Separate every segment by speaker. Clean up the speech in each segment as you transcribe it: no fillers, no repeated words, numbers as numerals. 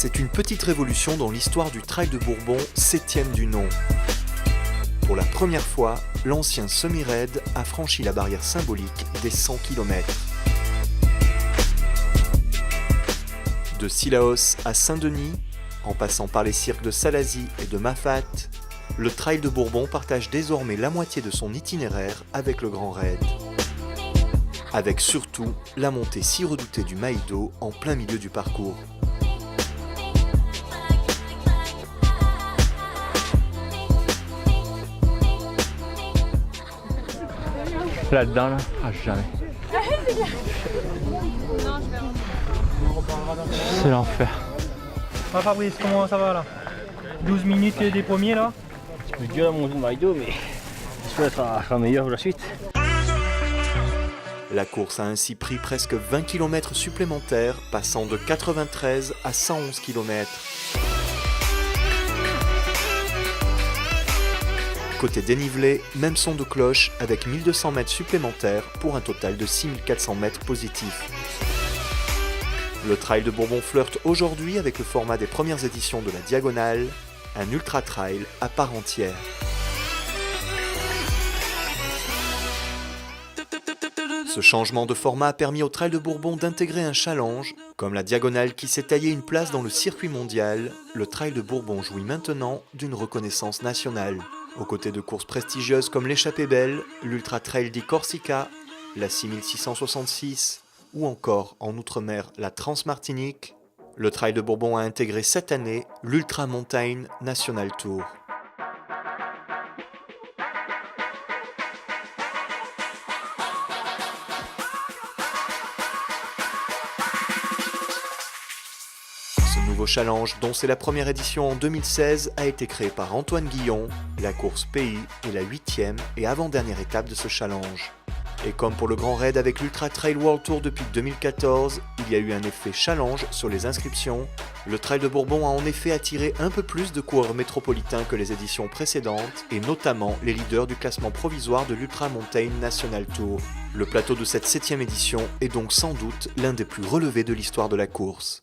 Speaker 1: C'est une petite révolution dans l'histoire du Trail de Bourbon, 7e du nom. Pour la première fois, l'ancien semi-raid a franchi la barrière symbolique des 100 km. De Cilaos à Saint-Denis, en passant par les cirques de Salazie et de Mafate, le Trail de Bourbon partage désormais la moitié de son itinéraire avec le Grand Raid. Avec surtout la montée si redoutée du Maïdo en plein milieu du parcours.
Speaker 2: Là-dedans, là, jamais. C'est l'enfer.
Speaker 3: Ah Fabrice, comment ça va là? 12 minutes des premiers là?
Speaker 4: C'est plus dur à monter le Maïdo, mais j'espère être meilleur pour la suite.
Speaker 1: La course a ainsi pris presque 20 km supplémentaires, passant de 93 à 111 km. Côté dénivelé, même son de cloche avec 1200 mètres supplémentaires pour un total de 6400 mètres positifs. Le Trail de Bourbon flirte aujourd'hui avec le format des premières éditions de la Diagonale, un ultra-trail à part entière. Ce changement de format a permis au Trail de Bourbon d'intégrer un challenge. Comme la Diagonale qui s'est taillé une place dans le circuit mondial, le Trail de Bourbon jouit maintenant d'une reconnaissance nationale. Aux côtés de courses prestigieuses comme l'Échappée Belle, l'Ultra Trail di Corsica, la 6666 ou encore en Outre-mer la Transmartinique, le Trail de Bourbon a intégré cette année l'Ultra Mountain National Tour. Ce nouveau challenge, dont c'est la première édition en 2016, a été créé par Antoine Guillon. La course pays est la 8e et avant-dernière étape de ce challenge. Et comme pour le Grand Raid avec l'Ultra Trail World Tour depuis 2014, il y a eu un effet challenge sur les inscriptions. Le Trail de Bourbon a en effet attiré un peu plus de coureurs métropolitains que les éditions précédentes, et notamment les leaders du classement provisoire de l'Ultra Mountain National Tour. Le plateau de cette 7e édition est donc sans doute l'un des plus relevés de l'histoire de la course.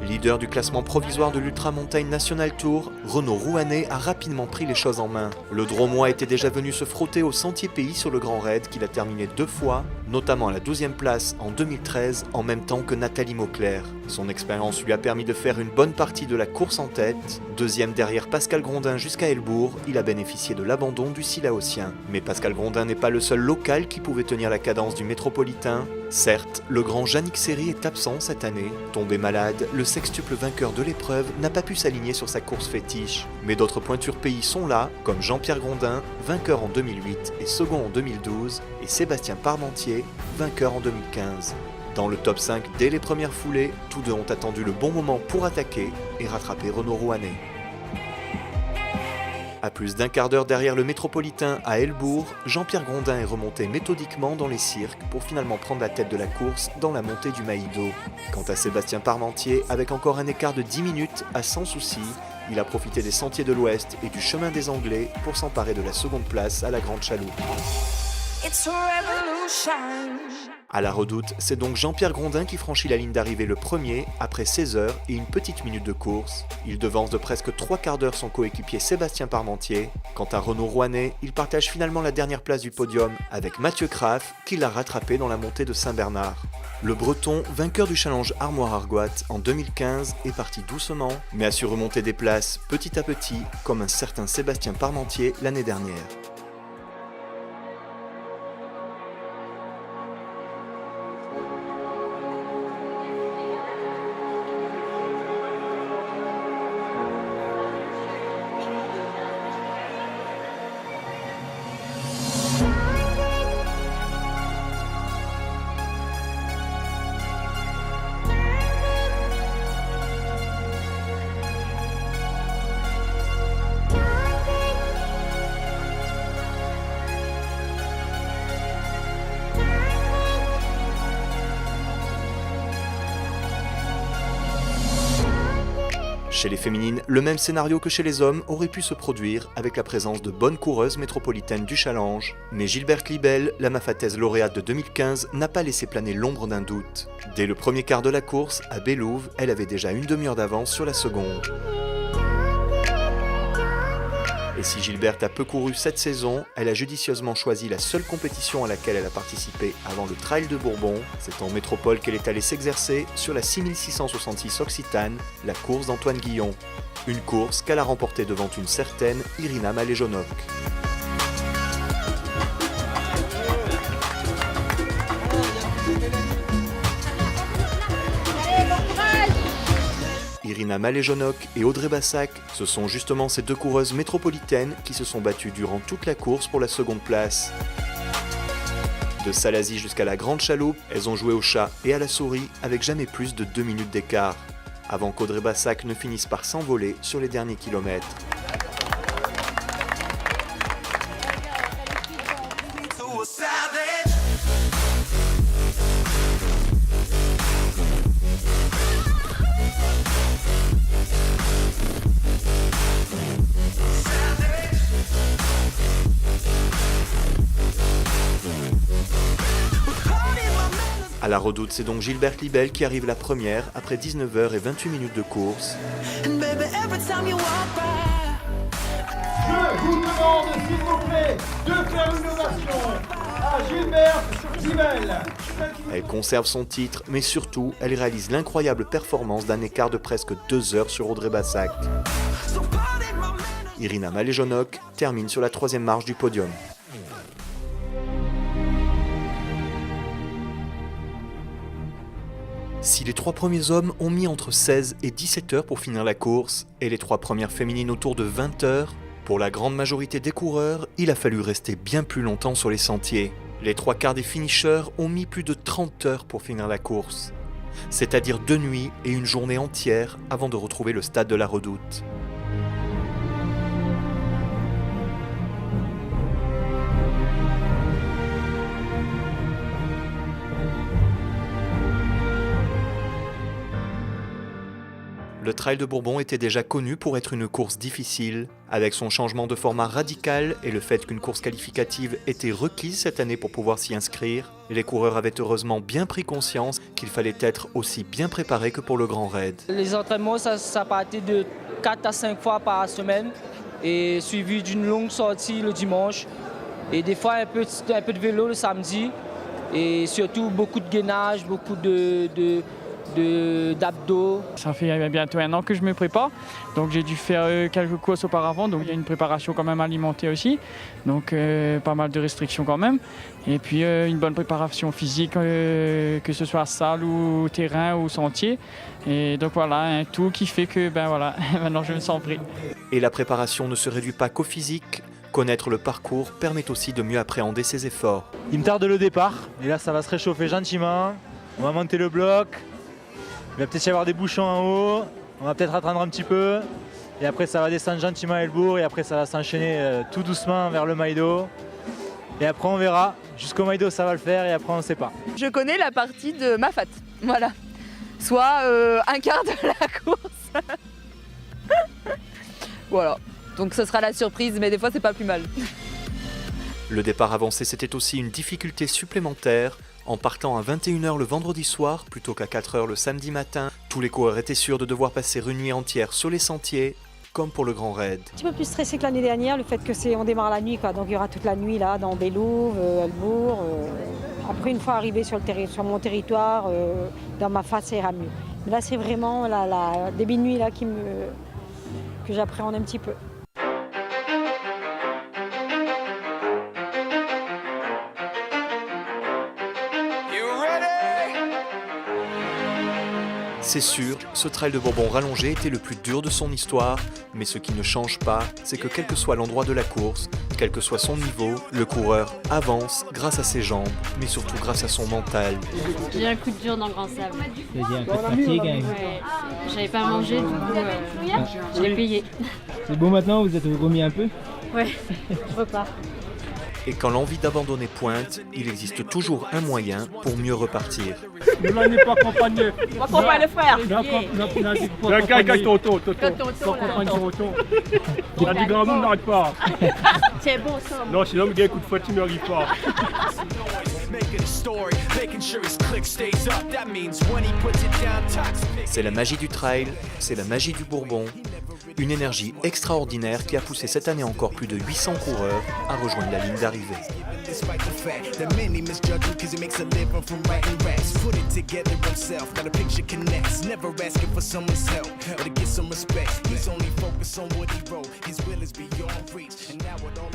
Speaker 1: Leader du classement provisoire de l'Ultra Mountain National Tour, Renaud Rouanet a rapidement pris les choses en main. Le Dromois était déjà venu se frotter au Sentier Pays sur le Grand Raid qu'il a terminé 2 fois, notamment à la 12e place en 2013 en même temps que Nathalie Mauclair. Son expérience lui a permis de faire une bonne partie de la course en tête. Deuxième derrière Pascal Grondin jusqu'à Helbourg, il a bénéficié de l'abandon du Cilaotien. Mais Pascal Grondin n'est pas le seul local qui pouvait tenir la cadence du métropolitain. Certes, le grand Yannick Seri est absent cette année. Tombé malade, le sextuple vainqueur de l'épreuve n'a pas pu s'aligner sur sa course fétiche. Mais d'autres pointures pays sont là, comme Jean-Pierre Grondin, vainqueur en 2008 et second en 2012, et Sébastien Parmentier, vainqueur en 2015. Dans le top 5 dès les premières foulées, tous deux ont attendu le bon moment pour attaquer et rattraper Renaud Rouanet. À plus d'un quart d'heure derrière le métropolitain à Helbourg, Jean-Pierre Grondin est remonté méthodiquement dans les cirques pour finalement prendre la tête de la course dans la montée du Maïdo. Quant à Sébastien Parmentier, avec encore un écart de 10 minutes à sans souci, il a profité des sentiers de l'Ouest et du chemin des Anglais pour s'emparer de la seconde place à la Grande Chaloupe. À la Redoute, c'est donc Jean-Pierre Grondin qui franchit la ligne d'arrivée le premier, après 16 heures et une petite minute de course. Il devance de presque 3 quarts d'heure son coéquipier Sébastien Parmentier. Quant à Renaud Rouanet, il partage finalement la dernière place du podium avec Mathieu Craff, qui l'a rattrapé dans la montée de Saint-Bernard. Le Breton, vainqueur du challenge Armoire-Argoat en 2015, est parti doucement, mais a su remonter des places petit à petit, comme un certain Sébastien Parmentier l'année dernière. Chez les féminines, le même scénario que chez les hommes aurait pu se produire avec la présence de bonnes coureuses métropolitaines du challenge, mais Gilberte Libel, la mafataise lauréate de 2015, n'a pas laissé planer l'ombre d'un doute. Dès le premier quart de la course, à Bélouve, elle avait déjà une demi-heure d'avance sur la seconde. Et si Gilberte a peu couru cette saison, elle a judicieusement choisi la seule compétition à laquelle elle a participé avant le Trail de Bourbon. C'est en métropole qu'elle est allée s'exercer sur la 6666 Occitane, la course d'Antoine Guillon. Une course qu'elle a remportée devant une certaine Irina Maléjonok. Irina Maléjonok et Audrey Bassac, ce sont justement ces deux coureuses métropolitaines qui se sont battues durant toute la course pour la seconde place. De Salazie jusqu'à la Grande Chaloupe, elles ont joué au chat et à la souris avec jamais plus de 2 minutes d'écart, avant qu'Audrey Bassac ne finisse par s'envoler sur les derniers kilomètres. À la Redoute, c'est donc Gilberte Libel qui arrive la première après 19h28 minutes de course.
Speaker 5: Je vous demande, s'il vous plaît, de faire une ovation à Gilberte Libel.
Speaker 1: Elle conserve son titre, mais surtout, elle réalise l'incroyable performance d'un écart de presque 2 heures sur Audrey Bassac. Irina Maléjonok termine sur la 3e marche du podium. Si les 3 premiers hommes ont mis entre 16 et 17 heures pour finir la course, et les 3 premières féminines autour de 20 heures, pour la grande majorité des coureurs, il a fallu rester bien plus longtemps sur les sentiers. Les 3 quarts des finishers ont mis plus de 30 heures pour finir la course, c'est-à-dire 2 nuits et une journée entière avant de retrouver le stade de la Redoute. Le Trail de Bourbon était déjà connu pour être une course difficile. Avec son changement de format radical et le fait qu'une course qualificative était requise cette année pour pouvoir s'y inscrire, les coureurs avaient heureusement bien pris conscience qu'il fallait être aussi bien préparé que pour le Grand Raid.
Speaker 6: Les entraînements, ça partait de 4 à 5 fois par semaine et suivi d'une longue sortie le dimanche et des fois un peu de vélo le samedi et surtout beaucoup de gainage, beaucoup d'abdos.
Speaker 7: Ça fait bientôt 1 an que je me prépare, donc j'ai dû faire quelques courses auparavant, donc il y a une préparation quand même alimentée aussi, donc pas mal de restrictions quand même, et puis une bonne préparation physique, que ce soit salle ou terrain ou sentier, et donc voilà, un tout qui fait que voilà, maintenant je me sens prêt.
Speaker 1: Et la préparation ne se réduit pas qu'au physique. Connaître le parcours permet aussi de mieux appréhender ses efforts.
Speaker 8: Il me tarde le départ, et là ça va se réchauffer gentiment, on va monter le bloc. Il va peut-être y avoir des bouchons en haut, on va peut-être attendre un petit peu, et après ça va descendre gentiment à Elbourg, et après ça va s'enchaîner tout doucement vers le Maïdo. Et après on verra, jusqu'au Maïdo ça va le faire, et après on ne sait pas.
Speaker 9: Je connais la partie de Mafat, voilà. Soit un quart de la course. Voilà, donc ce sera la surprise, mais des fois c'est pas plus mal.
Speaker 1: Le départ avancé, c'était aussi une difficulté supplémentaire. En partant à 21h le vendredi soir, plutôt qu'à 4h le samedi matin, tous les coureurs étaient sûrs de devoir passer une nuit entière sur les sentiers, comme pour le Grand Raid.
Speaker 10: Un petit peu plus stressé que l'année dernière, le fait que on démarre la nuit, donc il y aura toute la nuit là, dans Bélouve, Elbourg. Après, une fois arrivé sur mon territoire, dans Mafat, ça ira mieux. Mais là, c'est vraiment la début de nuit là, que j'appréhende un petit peu.
Speaker 1: C'est sûr, ce Trail de Bourbon rallongé était le plus dur de son histoire, mais ce qui ne change pas, c'est que quel que soit l'endroit de la course, quel que soit son niveau, le coureur avance grâce à ses jambes, mais surtout grâce à son mental.
Speaker 11: J'ai un coup de dur dans le Grand Sable.
Speaker 4: C'est-à-dire un coup de fatigue.
Speaker 11: Ouais, j'avais pas mangé, du coup, je l'ai payé.
Speaker 4: C'est bon maintenant, vous êtes remis un peu?
Speaker 11: Ouais, je repars.
Speaker 1: Et quand l'envie d'abandonner pointe, il existe toujours un moyen pour mieux repartir.
Speaker 5: Ne l'en est pas accompagné.
Speaker 9: On accompagne le frère.
Speaker 5: Il a dit grand monde n'arrête pas.
Speaker 11: C'est bon ça.
Speaker 5: Non, sinon, le gars, coup de fouette, il n'arrive pas.
Speaker 1: C'est la magie du trail, c'est la magie du Bourbon. Une énergie extraordinaire qui a poussé cette année encore plus de 800 coureurs à rejoindre la ligne d'arrivée.
Speaker 12: Despite the fact that many misjudge you because he makes a living from writing raps. Put it together himself, got a picture connects. Never asking for someone's help or to get some respect. He's only focused on what he wrote. His will is beyond reach, and now it all